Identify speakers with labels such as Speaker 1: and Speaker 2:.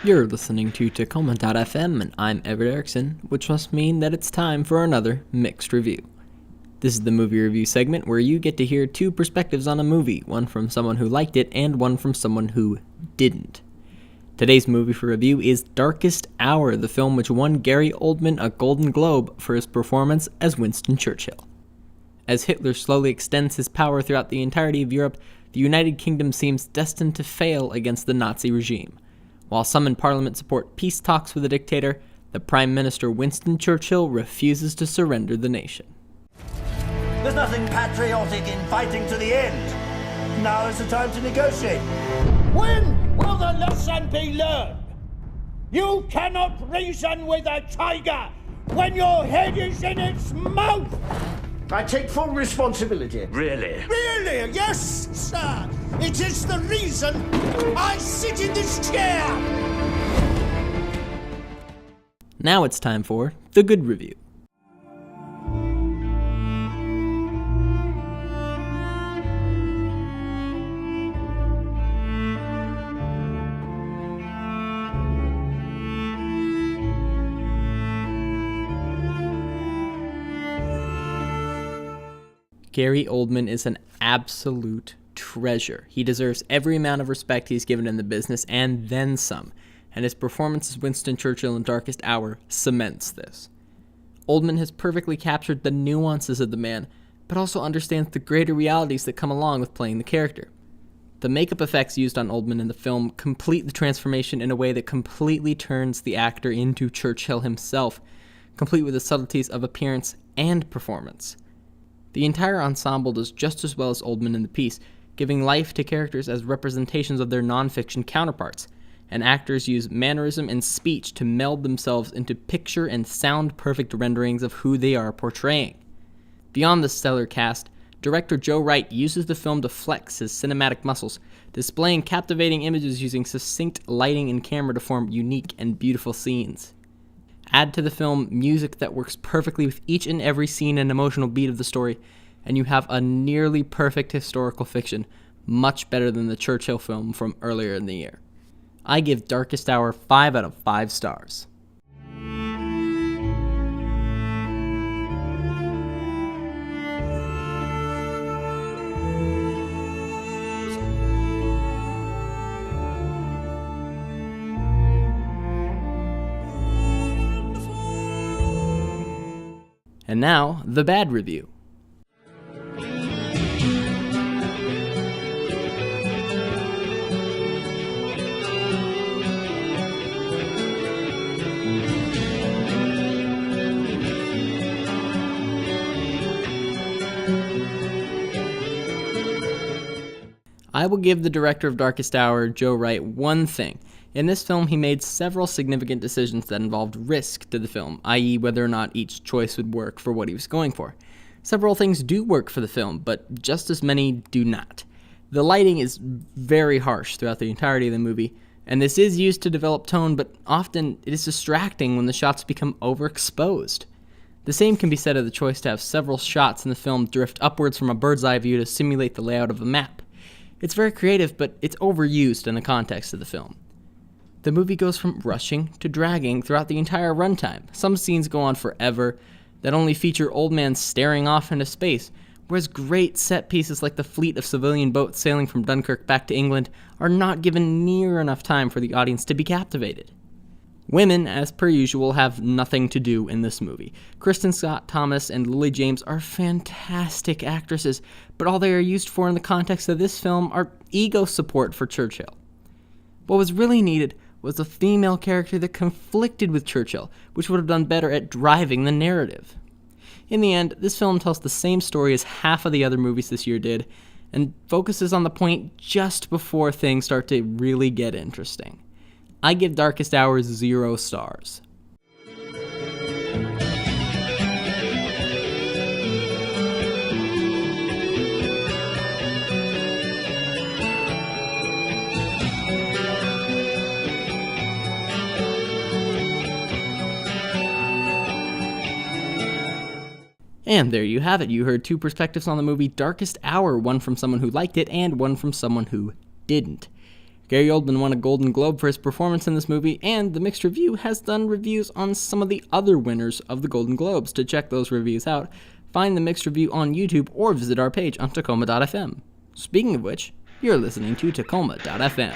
Speaker 1: You're listening to Tacoma.fm, and I'm Everett Erickson, which must mean that it's time for another Mixed Review. This is the movie review segment where you get to hear two perspectives on a movie, one from someone who liked it and one from someone who didn't. Today's movie for review is Darkest Hour, the film which won Gary Oldman a Golden Globe for his performance as Winston Churchill. As Hitler slowly extends his power throughout the entirety of Europe, the United Kingdom seems destined to fail against the Nazi regime. While some in Parliament support peace talks with the dictator, the Prime Minister Winston Churchill refuses to surrender the nation.
Speaker 2: There's nothing patriotic in fighting to the end. Now is the time to negotiate.
Speaker 3: When will the lesson be learned? You cannot reason with a tiger when your head is in its mouth!
Speaker 2: I take full responsibility.
Speaker 3: Really? Really? Yes, sir! It is the reason I sit in this chair!
Speaker 1: Now it's time for the good review. Gary Oldman is an absolute treasure. He deserves every amount of respect he's given in the business and then some, and his performance as Winston Churchill in Darkest Hour cements this. Oldman has perfectly captured the nuances of the man, but also understands the greater realities that come along with playing the character. The makeup effects used on Oldman in the film complete the transformation in a way that completely turns the actor into Churchill himself, complete with the subtleties of appearance and performance. The entire ensemble does just as well as Oldman in the piece, giving life to characters as representations of their non-fiction counterparts, and actors use mannerism and speech to meld themselves into picture and sound-perfect renderings of who they are portraying. Beyond the stellar cast, director Joe Wright uses the film to flex his cinematic muscles, displaying captivating images using succinct lighting and camera to form unique and beautiful scenes. Add to the film music that works perfectly with each and every scene and emotional beat of the story, and you have a nearly perfect historical fiction, much better than the Churchill film from earlier in the year. I give Darkest Hour 5 out of 5 stars. And now, the bad review. I will give the director of Darkest Hour, Joe Wright, one thing. In this film, he made several significant decisions that involved risk to the film, i.e. whether or not each choice would work for what he was going for. Several things do work for the film, but just as many do not. The lighting is very harsh throughout the entirety of the movie, and this is used to develop tone, but often it is distracting when the shots become overexposed. The same can be said of the choice to have several shots in the film drift upwards from a bird's eye view to simulate the layout of a map. It's very creative, but it's overused in the context of the film. The movie goes from rushing to dragging throughout the entire runtime. Some scenes go on forever that only feature old man staring off into space, whereas great set pieces like the fleet of civilian boats sailing from Dunkirk back to England are not given near enough time for the audience to be captivated. Women, as per usual, have nothing to do in this movie. Kristen Scott Thomas and Lily James are fantastic actresses, but all they are used for in the context of this film are ego support for Churchill. What was really needed was a female character that conflicted with Churchill, which would have done better at driving the narrative. In the end, this film tells the same story as half of the other movies this year did, and focuses on the point just before things start to really get interesting. I give Darkest Hour 0 stars. And there you have it. You heard two perspectives on the movie Darkest Hour, one from someone who liked it and one from someone who didn't. Gary Oldman won a Golden Globe for his performance in this movie, and The Mixed Review has done reviews on some of the other winners of the Golden Globes. To check those reviews out, find The Mixed Review on YouTube or visit our page on Tacoma.fm. Speaking of which, you're listening to Tacoma.fm.